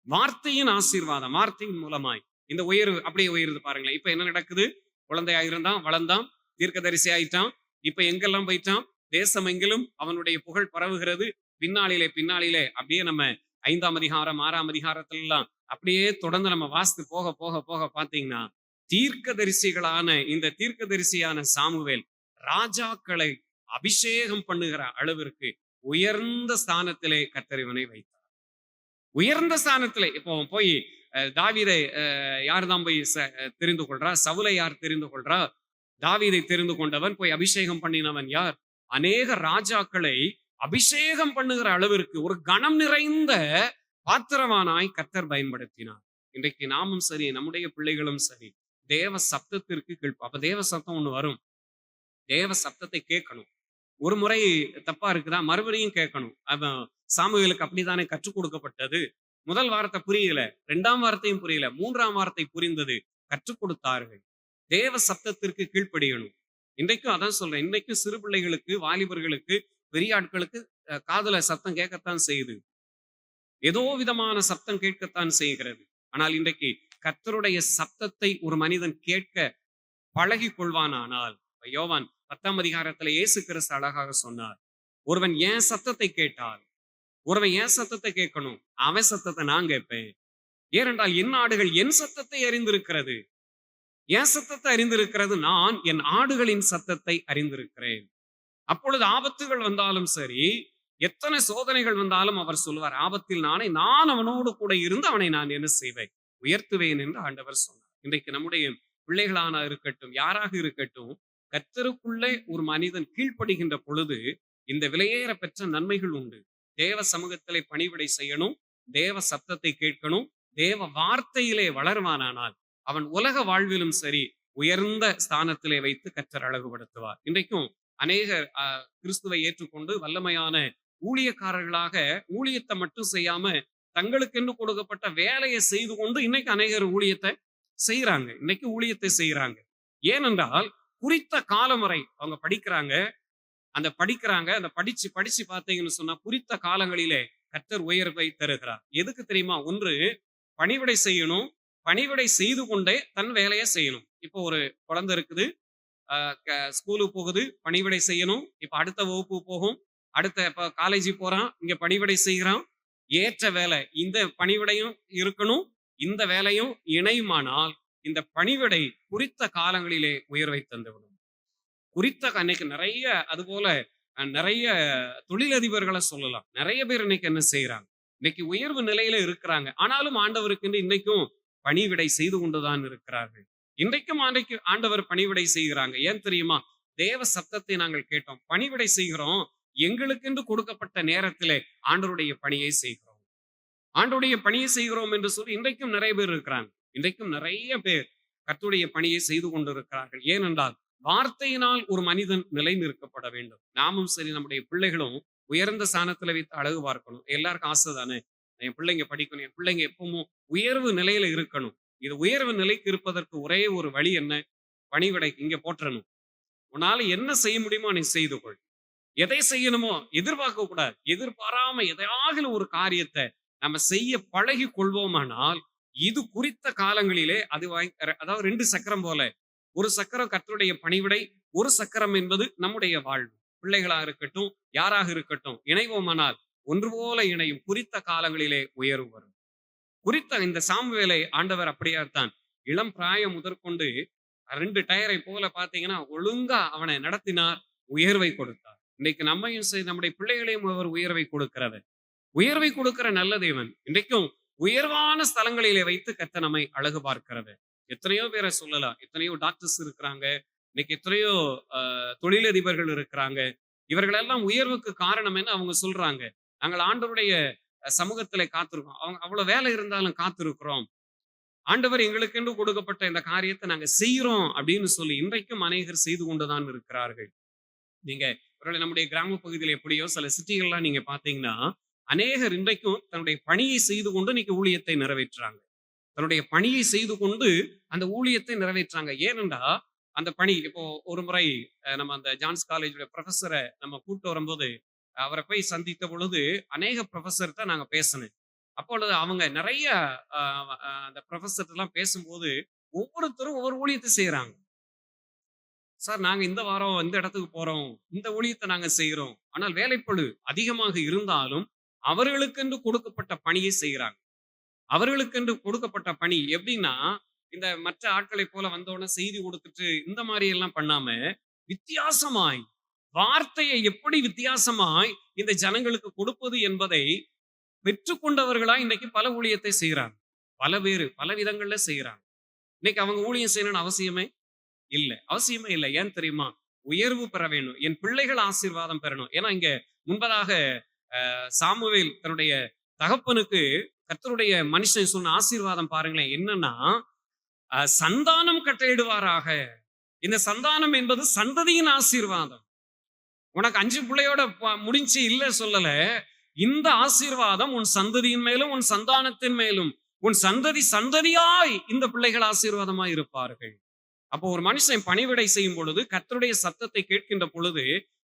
வார்த்தையின் ஆசீர்வாதம், வார்த்தையின் மூலமாய் இந்த உயர்வு அப்படியே உயருது பாருங்களேன். இப்ப என்ன நடக்குது? குழந்தையா இருந்தான், வளர்ந்தான், தீர்க்கதரிசி ஆயிட்டான். இப்ப எங்கெல்லாம் போயிட்டான்? தேசம் எங்கிலும் அவனுடைய புகழ் பரவுகிறது. பின்னாளிலே அப்படியே நம்ம 5ஆம் அதிகாரம் 6ஆம் அதிகாரத்துல எல்லாம் அப்படியே தொடர்ந்து நம்ம வாசித்து போக போக போக பாத்தீங்கன்னா, தீர்க்கதரிசிகளான இந்த தீர்க்கதரிசியான சாமுவேல் ராஜாக்களை அபிஷேகம் பண்ணுகிற அளவிற்கு உயர்ந்த ஸ்தானத்திலே கர்த்தர் இவனை வைத்தார். உயர்ந்த ஸ்தானத்திலே. இப்போ போய் தாவீதை யார்தான் போய் தெரிந்து கொள்றா? சவுலை யார் தெரிந்து கொள்றா? தாவீதை தெரிந்து கொண்டவன், போய் அபிஷேகம் பண்ணினவன் யார்? அநேக ராஜாக்களை அபிஷேகம் பண்ணுகிற அளவிற்கு ஒரு கணம் நிறைந்த பாத்திரவானாய் கர்த்தர் பயன்படுத்தினார். இன்றைக்கு நாமும் சரி, நம்முடைய பிள்ளைகளும் சரி, தேவ சப்தத்திற்கு அப்ப தேவ சப்தம் ஒண்ணு வரும். தேவ சப்தத்தை கேட்கணும். ஒரு முறை தப்பா இருக்குதா, மறுபடியும் கேட்கணும். சாமுவேலுக்கு அப்படித்தானே கற்றுக் கொடுக்கப்பட்டது. முதல் வார்த்தை புரியல, 2ஆம் வார்த்தையும் புரியல, 3ஆம் வார்த்தை புரிந்தது. கற்றுக் கொடுத்தார்கள். தேவ சப்தத்திற்கு கீழ்ப்படியணும். இன்றைக்கும் அதான் சொல்றேன். இன்றைக்கும் சிறு பிள்ளைகளுக்கு, வாலிபர்களுக்கு, பெரிய ஆட்களுக்கு காதுல சத்தம் கேட்கத்தான் செய்யுது. ஏதோ விதமான சப்தம் கேட்கத்தான் செய்கிறது. ஆனால் இன்றைக்கு கர்த்தருடைய சப்தத்தை ஒரு மனிதன் கேட்க பழகி கொள்வானானால், யோவான் 10ஆம் அதிகாரத்துல இயேசு கிறிஸ்து அழகாக சொன்னார், ஒருவன் என் சத்தத்தை கேட்டால், ஒருவன் என் சத்தத்தை கேட்கணும், அவன் சத்தத்தை நான் கேட்பேன். ஏனென்றால் என் ஆடுகள் என் சத்தத்தை அறிந்திருக்கிறது. என் சத்தத்தை அறிந்திருக்கிறது, நான் என் ஆடுகளின் சத்தத்தை அறிந்திருக்கிறேன். அப்பொழுது ஆபத்துகள் வந்தாலும் சரி, எத்தனை சோதனைகள் வந்தாலும் அவர் சொல்லுவார், ஆபத்தில் நான் அவனோடு கூட இருந்து அவனை நான் என்ன செய்வேன்? உயர்த்துவேன் என்று ஆண்டவர் சொன்னார். இன்றைக்கு நம்முடைய பிள்ளைகளான இருக்கட்டும், யாராக இருக்கட்டும், கர்த்தருக்குள்ளே ஒரு மனிதன் கீழ்ப்படுகின்ற பொழுது இந்த விலையேற பெற்ற நன்மைகள் உண்டு. தேவ சமூகத்திலே பணிவிடை செய்யணும், தேவ சப்தத்தை கேட்கணும், தேவ வார்த்தையிலே வளர்வானானால் அவன் உலக வாழ்விலும் சரி உயர்ந்த ஸ்தானத்திலே வைத்து கர்த்தர் அழகுபடுத்துவார். இன்றைக்கும் அநேகர் கிறிஸ்துவை ஏற்றுக்கொண்டு வல்லமையான ஊழியக்காரர்களாக ஊழியத்தை மட்டும் செய்யாம தங்களுக்கென்று கொடுக்கப்பட்ட வேலையை செய்து கொண்டு இன்னைக்கு அநேகர் ஊழியத்தை செய்யறாங்க. இன்னைக்கு ஊழியத்தை செய்யறாங்க. ஏனென்றால் குறித்த காலம் வரை அவங்க படிக்கிறாங்க. அந்த படிச்சு படிச்சு பார்த்தீங்கன்னு சொன்னா குறித்த காலங்களிலே கர்த்தர் உயர்வை தருகிறார். எதுக்கு தெரியுமா? ஒன்று, பணிவிடை செய்யணும். பணிவிடை செய்து கொண்டே தன் வேலையை செய்யணும். இப்போ ஒரு குழந்தை இருக்குது, ஸ்கூலுக்கு போகுது, பணிவிடை செய்யணும். இப்ப அடுத்த வகுப்பு போகும், இப்ப காலேஜ் போறான், இங்க பணிவிடை செய்கிறான். ஏற்ற வேலை, இந்த பணிவிடையும் இருக்கணும், இந்த வேலையும் இணையுமானால் இந்த பணிவிடை குறித்த காலங்களிலே உயர்வை தந்துவிடும். அன்னைக்கு நிறைய அதுபோல நிறைய தொழிலதிபர்களை சொல்லலாம். நிறைய பேர் இன்னைக்கு என்ன செய்யறாங்க? இன்னைக்கு உயர்வு நிலையில இருக்கிறாங்க. ஆனாலும் ஆண்டவருக்கு இன்னைக்கும் பணிவிடை செய்து கொண்டுதான் இருக்கிறார்கள். இன்றைக்கும் ஆண்டைக்கு ஆண்டவர் பணிவிடை செய்கிறாங்க. ஏன் தெரியுமா? தேவ சத்தத்தை நாங்கள் கேட்டோம், பணிவிடை செய்கிறோம். எங்களுக்கென்று கொடுக்கப்பட்ட நேரத்திலே ஆண்டவருடைய பணியை செய்கிறோம். ஆண்டவருடைய பணியை செய்கிறோம் என்று சொல்லி இன்றைக்கும் நிறைய பேர் இருக்கிறாங்க. இன்றைக்கும் நிறைய பேர் கர்த்தருடைய பணியை செய்து கொண்டிருக்கிறார்கள். ஏனென்றால் வார்த்தையினால் ஒரு மனிதன் நிலை நிற்கப்பட வேண்டும். நாமும் சரி, நம்முடைய பிள்ளைகளும் உயர்ந்த ஸ்தானத்துல வைத்து அழகு பார்க்கணும். எல்லாருக்கும் ஆசை தானே, என் பிள்ளைங்க படிக்கணும், என் பிள்ளைங்க எப்பவும் உயர்வு நிலையில இருக்கணும். இது உயர்வு நிலைக்கு இருப்பதற்கு ஒரே ஒரு வழி என்ன? பணிவிடை இங்க போற்றணும். உன்னால என்ன செய்ய முடியுமோ நீ செய்து கொள். எதை செய்யணுமோ எதிர்பார்க்க கூடாது. எதிர்பாராம எதையாகிலும் ஒரு காரியத்தை நம்ம செய்ய பழகி கொள்வோமானால், இது குறித்த காலங்களிலே அது அதாவது 2 சக்கரம் போல, ஒரு சக்கரம் கர்த்தருடைய பணிவிடை, ஒரு சக்கரம் என்பது நம்முடைய வாழ்வு. பிள்ளைகளாக இருக்கட்டும், யாராக இருக்கட்டும், இணைவோமானால் ஒன்று போல இணையும். குறித்த காலங்களிலே உயர்வு வரும். குறித்த இந்த சாமுவேலை ஆண்டவர் அப்படியாத்தான் இளம் பிராயம் முதற்கொண்டு 2 டயரை போல பார்த்தீங்கன்னா ஒழுங்கா அவனை நடத்தினார், உயர்வை கொடுத்தார். இன்னைக்கு நம்மையும் சரி, நம்முடைய பிள்ளைகளையும் அவர் உயர்வை கொடுக்கிறது. உயர்வை கொடுக்கிற நல்ல தேவன் இன்றைக்கும் உயர்வான ஸ்தலங்களிலே வைத்து கர்த்தர் நம்மை அழகு பார்க்கிறது. எத்தனையோ பேரை சொல்லலாம். எத்தனையோ டாக்டர்ஸ் இருக்கிறாங்க. இன்னைக்கு எத்தனையோ தொழிலதிபர்கள் இருக்கிறாங்க. இவர்களெல்லாம் உயர்வுக்கு காரணம் என்ன? அவங்க சொல்றாங்க, நாங்கள் ஆண்டவருடைய சமூகத்திலே காத்திருக்கோம். அவங்க அவ்வளவு வேலை இருந்தாலும் காத்திருக்கிறோம். ஆண்டவர் எங்களுக்கென்று கொடுக்கப்பட்ட இந்த காரியத்தை நாங்க செய்யறோம் அப்படின்னு சொல்லி இன்றைக்கும் அநேகர் செய்து கொண்டுதான் இருக்கிறார்கள். நீங்க ஒருவேளை நம்முடைய கிராம பகுதியில் எப்படியோ சில சிட்டிகள்லாம் நீங்க பாத்தீங்கன்னா, அநேகர் இன்றைக்கும் தன்னுடைய பணியை செய்து கொண்டு இன்னைக்கு ஊழியத்தை நிறைவேற்றுறாங்க. தன்னுடைய பணியை செய்து கொண்டு அந்த ஊழியத்தை நிறைவேற்றாங்க. ஏனென்றா அந்த பணி இப்போ ஒரு முறை நம்ம அந்த ஜான்ஸ் காலேஜுடைய ப்ரொஃபஸரை நம்ம கூட்டு வரும்போது அவரை போய் சந்தித்த பொழுது அநேக ப்ரொஃபஸர்கிட்ட நாங்க பேசினேன். அப்பொழுது அவங்க நிறைய அந்த ப்ரொஃபஸர் எல்லாம் பேசும்போது ஒவ்வொருத்தரும் ஒவ்வொரு ஊழியத்தை செய்யறாங்க. சார், நாங்க இந்த வாரம் இந்த இடத்துக்கு போறோம், இந்த ஊழியத்தை நாங்க செய்கிறோம். ஆனால் வேலைப்பளு அதிகமாக இருந்தாலும் அவர்களுக்கென்று கொடுக்கப்பட்ட பணியை செய்கிறாங்க. அவர்களுக்கென்று கொடுக்கப்பட்ட பணி எப்படின்னா, இந்த மற்ற ஆட்களை போல வந்தோடனே செய்தி கொடுத்துட்டு இந்த மாதிரி எல்லாம் பண்ணாம, வித்தியாசமாய் வார்த்தையை எப்படி வித்தியாசமாய் இந்த ஜனங்களுக்கு கொடுப்பது என்பதை பெற்றுக்கொண்டவர்களாய் இன்னைக்கு பல ஊழியத்தை செய்கிறாங்க. பல பேரு பல விதங்கள்ல செய்கிறாங்க. இன்னைக்கு அவங்க ஊழியம் செய்யணும்னு அவசியமே இல்ல. அவசியமே இல்லை. ஏன் தெரியுமா? உயர்வு பெற வேண்டும். என் பிள்ளைகள் ஆசீர்வாதம் பெறணும். ஏன்னா இங்க முன்பதாக சாமுவேல் தன்னுடைய தகப்பனுக்கு கர்த்தருடைய மனுஷன் சொன்ன ஆசீர்வாதம் பாருங்களேன். என்னன்னா, சந்தானம் கட்டளையிடுவாராக. இந்த சந்தானம் என்பது சந்ததியின் ஆசீர்வாதம். உனக்கு 5 பிள்ளையோட முடிஞ்சு இல்ல சொல்லல. இந்த ஆசீர்வாதம் உன் சந்ததியின் மேலும் உன் சந்தானத்தின் மேலும் உன் சந்ததி சந்ததியாய் இந்த பிள்ளைகள் ஆசீர்வாதமாய் இருப்பார்கள். அப்போ ஒரு மனுஷன் பணிவிடை செய்யும் பொழுது கர்த்தருடைய சத்தத்தை கேட்கின்ற பொழுது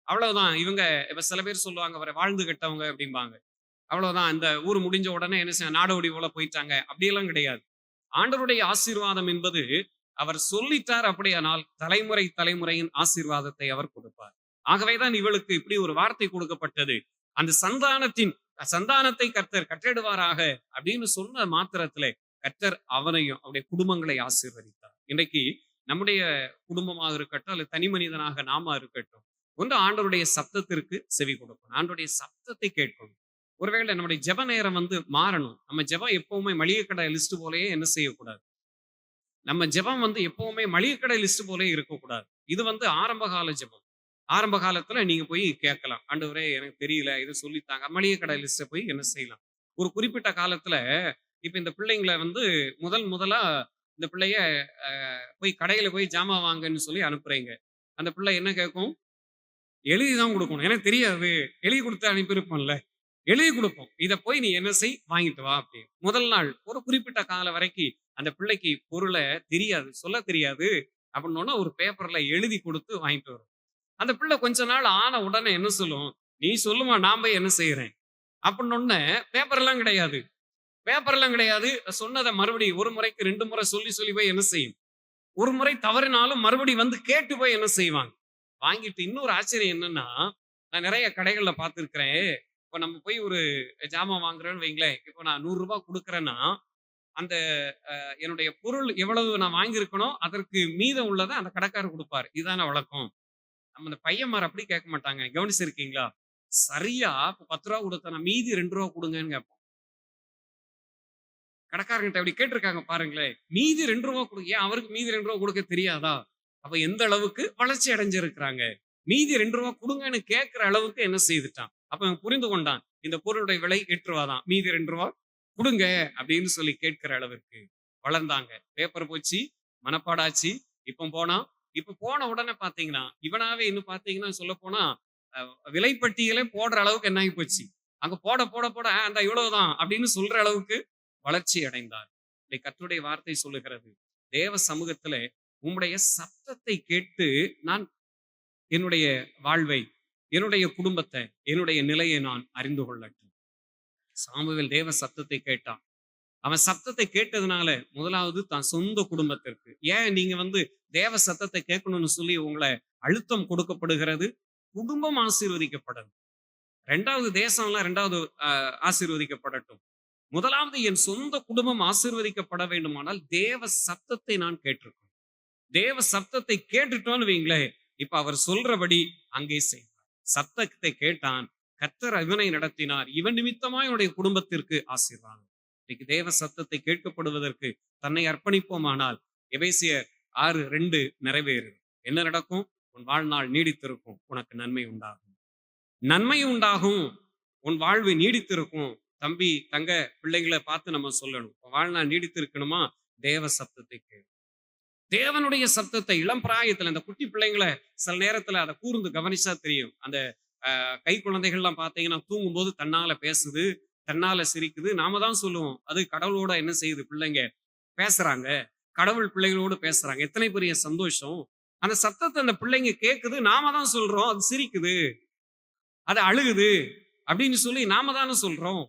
அவ்வளவுதான். இவங்க இப்ப சில பேர் சொல்லுவாங்க, அவரை வாழ்ந்து கட்டவங்க அப்படிம்பாங்க. அவ்வளவுதான், இந்த ஊர் முடிஞ்ச உடனே என்ன செய்ய நாடோடி போல போயிட்டாங்க, அப்படியெல்லாம் கிடையாது. ஆண்டவருடைய ஆசீர்வாதம் என்பது அவர் சொல்லிட்டார். அப்படியானால் தலைமுறை தலைமுறையின் ஆசீர்வாதத்தை அவர் கொடுப்பார். ஆகவேதான் இவளுக்கு இப்படி ஒரு வார்த்தை கொடுக்கப்பட்டது. அந்த சந்தானத்தை கர்த்தர் கட்டிடுவாராக அப்படின்னு சொன்ன மாத்திரத்திலே கர்த்தர் அவனையும் அவருடைய குடும்பங்களை ஆசீர்வதித்தார். இன்றைக்கு நம்முடைய குடும்பமாக இருக்கட்டும், அல்லது தனி மனிதனாக நாம இருக்கட்டும், ஒன்று ஆண்டவருடைய சத்தத்திற்கு செவி கொடுக்கணும். ஆண்டவருடைய சத்தத்தை கேட்கணும். ஒருவேளை நம்முடைய ஜெப நேரம் மாறணும். நம்ம ஜெபம் எப்பவுமே மளிகை கடை லிஸ்ட் போலயே என்ன செய்யக்கூடாது. நம்ம ஜெபம் எப்பவுமே மளிகை கடை லிஸ்ட் போலயே இருக்கக்கூடாது. இது ஆரம்ப கால ஜெபம். ஆரம்ப காலத்துல நீங்க போய் கேட்கலாம், ஆண்டவரே எனக்கு தெரியல, இது சொல்லித்தாங்க. மளிகை கடை லிஸ்ட போய் என்ன செய்யலாம். ஒரு குறிப்பிட்ட காலத்துல இப்ப இந்த பிள்ளைங்களை முதலா இந்த பிள்ளைய போய் கடையில போய் ஜாமான் வாங்கன்னு சொல்லி அனுப்புறீங்க. அந்த பிள்ளை என்ன கேட்கும்? எழுதிதான் கொடுக்கணும். எனக்கு தெரியாது, எழுதி கொடுத்து அனுப்பியிருப்போம்ல, எழுதி கொடுப்போம். இதை போய் நீ என்ன செய், வாங்கிட்டு வா அப்படி. முதல் நாள் ஒரு குறிப்பிட்ட காலம் வரைக்கும் அந்த பிள்ளைக்கு பொருளை தெரியாது, சொல்ல தெரியாது. அப்படின்னா ஒரு பேப்பர்ல எழுதி கொடுத்து வாங்கிட்டு வரும். அந்த பிள்ளை கொஞ்ச நாள் ஆன உடனே என்ன சொல்லும்? நீ சொல்லுமா, நான் போய் என்ன செய்யறேன் அப்படின்னு. பேப்பர்லாம் கிடையாது, பேப்பர்லாம் கிடையாது. சொன்னதை மறுபடியும் ஒரு முறைக்கு 2 முறை சொல்லி சொல்லி போய் என்ன செய்யும்? ஒரு முறை தவறினாலும் மறுபடி கேட்டு போய் என்ன செய்வாங்க? வாங்கிட்டு. இன்னொரு ஆச்சரியம் என்னன்னா, நான் நிறைய கடைகள்ல பார்த்திருக்கிறேன். இப்ப நம்ம போய் ஒரு ஜாமான் வாங்குறேன்னு வைங்களேன். இப்போ நான் 100 ரூபாய் கொடுக்குறேன்னா, அந்த என்னுடைய பொருள் எவ்வளவு நான் வாங்கியிருக்கணும் அதற்கு மீதம் உள்ளதை அந்த கடைக்காரர் கொடுப்பாரு. இதுதானே வழக்கம். நம்ம இந்த பையன்மார் அப்படி கேட்க மாட்டாங்க. கவனிச்சிருக்கீங்களா? சரியா இப்ப 10 ரூபா கொடுத்தா மீதி 2 ரூபா கொடுங்கன்னு கேட்போம். கடைக்காரங்கிட்ட அப்படி கேட்டிருக்காங்க பாருங்களேன். மீதி ரூ. 2 கொடு. ஏன் அவருக்கு மீதி ரூ. 2 கொடுக்க தெரியாதா? அப்ப எந்த அளவுக்கு வளர்ச்சி அடைஞ்சிருக்கிறாங்க. மீதி ரூ. 2 குடுங்கன்னு கேட்கிற அளவுக்கு என்ன செய்துட்டான். அப்ப அவன் புரிந்து கொண்டான். இந்த பொருளுடைய விலை ரூ. 8 தான். மீதி ரூ. 2 குடுங்க அப்படின்னு சொல்லி கேட்கிற அளவிற்கு வளர்ந்தாங்க. பேப்பர் போச்சு, மனப்பாடாச்சு. இப்ப போன உடனே பாத்தீங்கன்னா, இவனாவே இன்னும் பாத்தீங்கன்னா சொல்லப்போனா, விலைப்பட்டியலே போடுற அளவுக்கு என்ன ஆகி போச்சு. அங்க போட போட போட அந்த இவ்வளவுதான் அப்படின்னு சொல்ற அளவுக்கு வளர்ச்சி அடைந்தார். கர்த்தருடைய வார்த்தை சொல்லுகிறது, தேவ சமூகத்திலே உம்முடைய சத்தத்தை கேட்டு நான் என்னுடைய வாழ்வை, என்னுடைய குடும்பத்தை, என்னுடைய நிலையை நான் அறிந்து கொள்ளட்டும். சாமுவேல் தேவ சத்தத்தை கேட்டான். அவன் சத்தத்தை கேட்டதுனால முதலாவது தான் சொந்த குடும்பத்திற்கு, ஏன் நீங்க தேவ சத்தத்தை கேட்கணும்னு சொல்லி உங்களை அழுத்தம் கொடுக்கப்படுகிறது, குடும்பம் ஆசீர்வதிக்கப்படணும். ரெண்டாவது தேசம்லாம் ரெண்டாவது ஆசீர்வதிக்கப்படட்டும். முதலாவது என் சொந்த குடும்பம் ஆசீர்வதிக்கப்பட வேண்டுமானால் தேவ சத்தத்தை நான் கேட்டிருக்கேன். தேவ சத்தத்தை கேட்டுட்டோன்னு வைங்களேன், இப்ப அவர் சொல்றபடி அங்கே செய்வார். சத்தத்தை கேட்டான், கர்த்தர் இவனை நடத்தினார், இவன் நிமித்தமாய் என்னுடைய குடும்பத்திற்கு ஆசீர்வாதம். இன்னைக்கு தேவ சத்தத்தை கேட்கப்படுவதற்கு தன்னை அர்ப்பணிப்போமானால் எபேசியர் 6:2 நிறைவேறு. என்ன நடக்கும்? உன் வாழ்நாள் நீடித்திருக்கும், உனக்கு நன்மை உண்டாகும். நன்மை உண்டாகும், உன் வாழ்வு நீடித்திருக்கும். தம்பி தங்க பிள்ளைகளை பார்த்து நம்ம சொல்லணும், வாழ்நாள் நீடித்திருக்கணுமா? தேவ சத்தத்தை கேளு. தேவனுடைய சத்தத்தை இளம் பிராயத்துல இந்த குட்டி பிள்ளைங்களை சில நேரத்துல அதை கூர்ந்து கவனிச்சா தெரியும். அந்த கை குழந்தைகள்லாம் பார்த்தீங்கன்னா தூங்கும்போது தன்னால பேசுது, தன்னால சிரிக்குது. நாம தான் சொல்லுவோம், அது கடவுளோட என்ன செய்யுது, பிள்ளைங்க பேசுறாங்க, கடவுள் பிள்ளைகளோடு பேசுறாங்க. எத்தனை பெரிய சந்தோஷம். அந்த சத்தத்தை அந்த பிள்ளைங்க கேட்குது, நாம தான் சொல்றோம் அது சிரிக்குது, அது அழுகுது அப்படின்னு சொல்லி நாம தானே சொல்றோம்.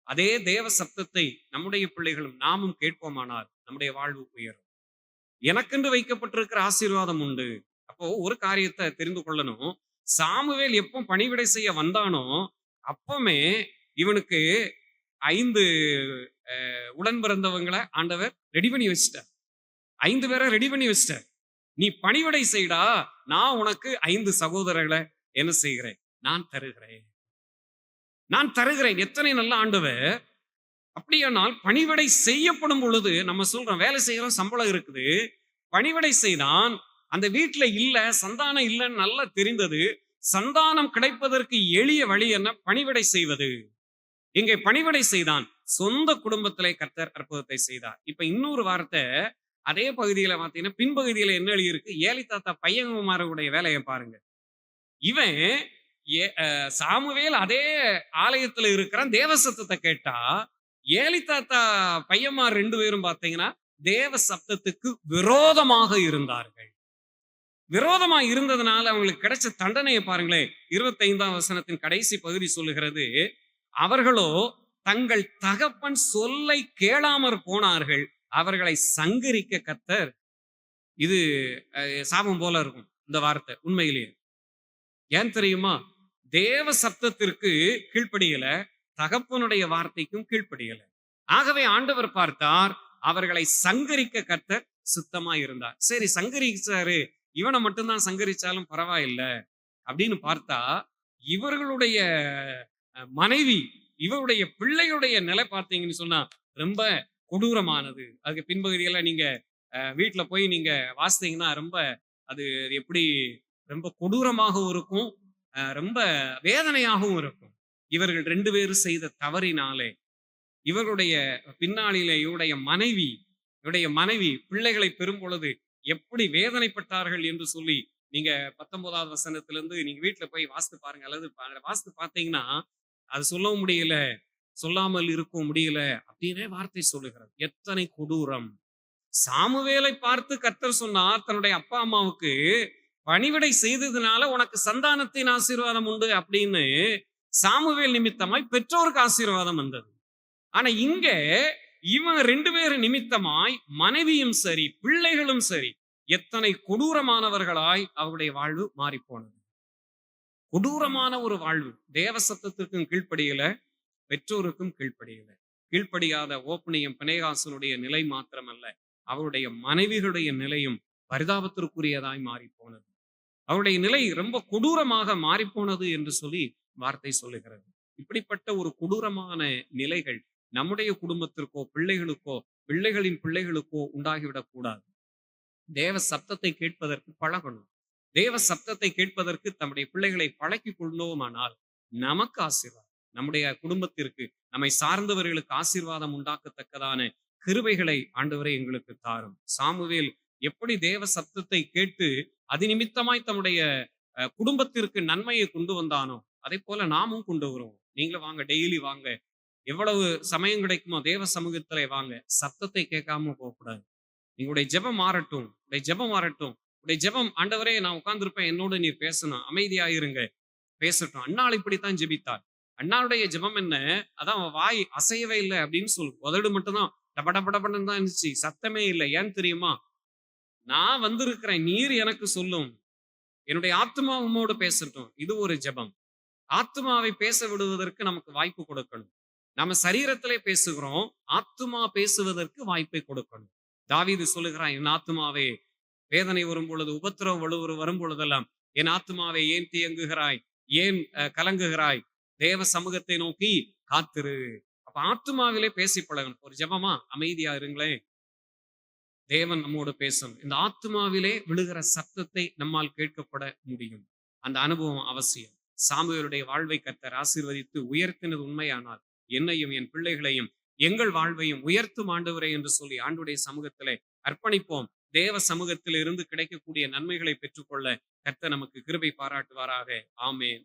அதே தேவ சத்தத்தை நம்முடைய பிள்ளைகளும் நாமும் கேட்போமானால் நம்முடைய வாழ்வு உயரும். எனக்கென்று வைக்கப்பட்டிருக்கிற ஆசீர்வாதம் உண்டு. அப்போ ஒரு காரியத்தை தெரிந்து கொள்ளணும், சாமுவேல் எப்போ பணிவிடை செய்ய வந்தானோ அப்பமே இவனுக்கு 5 உடன் பிறந்தவங்களை ஆண்டவர் ரெடி பண்ணி வச்சிட்டார். 5 பேரை ரெடி பண்ணி வச்சிட்டார். நீ பணிவிடை செய்டா, நான் உனக்கு 5 சகோதரர்களை என்ன செய்கிறேன், நான் தருகிறேன். எத்தனை நல்ல ஆண்டவர். அப்படியானால் பணிவிடை செய்யப்படும் பொழுது நம்ம சொல்றோம், வேலை செய்யறோம், சம்பளம் இருக்குது. பணிவிடை செய்தான், அந்த வீட்டுல இல்ல, சந்தானம் இல்லைன்னு நல்லா தெரிந்தது. சந்தானம் கிடைப்பதற்கு எளிய வழி என்ன? பணிவிடை செய்வது. இங்கே பணிவிடை செய்தான், சொந்த குடும்பத்திலே கர்த்தர் அற்புதத்தை செய்தார். இப்ப இன்னொரு வார்த்தை அதே பகுதியில பாத்தீங்கன்னா பின்பகுதியில என்ன எழுதியிருக்கு, ஏலி தாத்தா பையன்குமாரனுடைய வேலையை பாருங்க. இவன் சாமுவேல் அதே ஆலயத்துல இருக்கிறான், தேவ சத்தத்தை கேட்டா. ஏலி தாத்தா பையன்மார் 2 பேரும் பாத்தீங்கன்னா தேவ சப்தத்துக்கு விரோதமாக இருந்தார்கள். விரோதமாக இருந்ததுனால அவங்களுக்கு கிடைச்ச தண்டனையை பாருங்களேன். 25ஆம் வசனத்தின் கடைசி பகுதி சொல்லுகிறது, அவர்களோ தங்கள் தகப்பன் சொல்லை கேளாமற் போனார்கள், அவர்களை சங்கரிக்க கர்த்தர். இது சாபம் போல இருக்கும் இந்த வார்த்தை உண்மையிலேயே. ஏன் தெரியுமா? தேவ சப்தத்திற்கு கீழ்ப்படியல, தகப்பனுடைய வார்த்தைக்கும் கீழ்ப்படியல. ஆகவே ஆண்டவர் பார்த்தார், அவர்களை சங்கரிக்க கர்த்தர் சுத்தமா இருந்தார். சரி, சங்கரிச்சாரு, இவனை மட்டும்தான் சங்கரிச்சாலும் பரவாயில்லை அப்படின்னு பார்த்தா, இவர்களுடைய மனைவி, இவருடைய பிள்ளைகளுடைய நிலை பார்த்தீங்கன்னு சொன்னா ரொம்ப கொடூரமானது. அதுக்கு பின்பகுதியெல்லாம் நீங்க வீட்டுல போய் நீங்க வாசித்தீங்கன்னா ரொம்ப அது எப்படி ரொம்ப கொடூரமாகவும் இருக்கும், ரொம்ப வேதனையாகவும் இருக்கும். இவர்கள் 2 பேரும் செய்த தவறினாலே இவர்களுடைய பின்னாளிலே இவருடைய மனைவி பிள்ளைகளை பெறும் பொழுது எப்படி வேதனைப்பட்டார்கள் என்று சொல்லி நீங்க 19ஆவது வசனத்திலிருந்து நீங்க வீட்டுல போய் வாசித்து பாருங்க, அல்லது வாசித்து பார்த்தீங்கன்னா அது சொல்லவும் முடியல, சொல்லாமல் இருக்க முடியல அப்படின்னே வார்த்தை சொல்லுகிறது. எத்தனை கொடூரம். சாமுவேலை பார்த்து கர்த்தர் சொன்னார், தன்னுடைய அப்பா அம்மாவுக்கு பணிவிடை செய்ததுனால உனக்கு சந்தானத்தின் ஆசீர்வாதம் உண்டு அப்படின்னு சாமுவேல் நிமித்தமாய் பெற்றோருக்கு ஆசீர்வாதம் வந்தது. ஆனா இங்க இவன் 2 பேர் நிமித்தமாய் மனைவியும் சரி பிள்ளைகளும் சரி எத்தனை கொடூரமானவர்களாய் அவருடைய வாழ்வு மாறி போனது. கொடூரமான ஒரு வாழ்வு. தேவ சத்தத்திற்கும் கீழ்ப்படியல, பெற்றோருக்கும் கீழ்ப்படியல. கீழ்ப்படியாத ஓப்பனியம் பினேகாசனுடைய நிலை மாத்திரமல்ல, அவருடைய மனைவிகளுடைய நிலையும் பரிதாபத்திற்குரியதாய் மாறி போனது. அவருடைய நிலை ரொம்ப கொடூரமாக மாறிப்போனது என்று சொல்லி வார்த்தை சொல்லுகிறது. இப்படிப்பட்ட ஒரு கொடூரமான நிலைகள் நம்முடைய குடும்பத்திற்கோ, பிள்ளைகளுக்கோ, பிள்ளைகளின் பிள்ளைகளுக்கோ உண்டாகிவிடக் கூடாது. தேவ சத்தத்தை கேட்பதற்கு பழகணும். தேவ சத்தத்தை கேட்பதற்கு தம்முடைய பிள்ளைகளை பழக்கிக் கொண்டோமானால் நமக்கு ஆசீர்வாதம். நம்முடைய குடும்பத்திற்கு, நம்மை சார்ந்தவர்களுக்கு ஆசீர்வாதம் உண்டாக்கத்தக்கதான கிருபைகளை ஆண்டவரே எங்களுக்கு தாரும். சாமுவேல் எப்படி தேவ சத்தத்தை கேட்டு அது நிமித்தமாய் தம்முடைய குடும்பத்திற்கு நன்மையை கொண்டு வந்தானோ, அதைப் போல நாமும் கொண்டு வருவோம். நீங்களும் வாங்க, டெய்லி வாங்க. எவ்வளவு சமயம் கிடைக்குமோ தேவ சமூகத்திலே வாங்க. சத்தத்தை கேட்காம போகக்கூடாது. உங்களுடைய ஜெபம் மாறட்டும். உடைய ஜெபம் மாறட்டும். உடைய ஜெபம், ஆண்டவரே நான் உட்கார்ந்திருப்பேன், என்னோடு நீர் பேசணும். அமைதியாயிருங்க. பேசட்டும். அன்னாள் இப்படித்தான் ஜெபித்தாள். அன்னாளுடைய ஜெபம் என்ன? அதான் அவ வாய் அசையவே இல்லை அப்படின்னு சொல்லு. உதடு மட்டும்தான் டபடபடபடன்னு தான் இருந்துச்சு. சத்தமே இல்லை. ஏன் தெரியுமா? நான் வந்திருக்கிறேன். நீர் எனக்கு சொல்லும். என்னுடைய ஆத்துமா உம்மோடு பேசட்டும். இது ஒரு ஜெபம். ஆத்துமாவை பேச விடுவதற்கு நமக்கு வாய்ப்பு கொடுக்கணும். நம்ம சரீரத்திலே பேசுகிறோம். ஆத்துமா பேசுவதற்கு வாய்ப்பை கொடுக்கணும். தாவீது சொல்லுகிறான், என் ஆத்துமாவே வேதனை வரும் பொழுது, உபத்திரவம் வரும் பொழுதெல்லாம் என் ஆத்துமாவே ஏன் தியங்குகிறாய், ஏன் கலங்குகிறாய், தேவ சமூகத்தை நோக்கி காத்திரு. அப்ப ஆத்துமாவிலே பேசி பழகணும். ஒரு ஜெபமா, அமைதியா இருங்களேன், தேவன் நம்மோடு பேசணும். இந்த ஆத்துமாவிலே விழுகிற சத்தத்தை நம்மால் கேட்கப்பட முடியும். அந்த அனுபவம் அவசியம். சாமுவேலுடைய வாழ்வை கர்த்தர் ஆசீர்வதித்து உயர்த்தினது உண்மையானால் என்னையும் என் பிள்ளைகளையும் எங்கள் வாழ்வையும் உயர்த்தும் ஆண்டவரே என்று சொல்லி ஆண்டுடைய சமூகத்திலே அர்ப்பணிப்போம். தேவ சமூகத்தில் இருந்து கிடைக்கக்கூடிய நன்மைகளை பெற்றுக்கொள்ள கர்த்தர் நமக்கு கிருபை பாராட்டுவாராக. ஆமென்.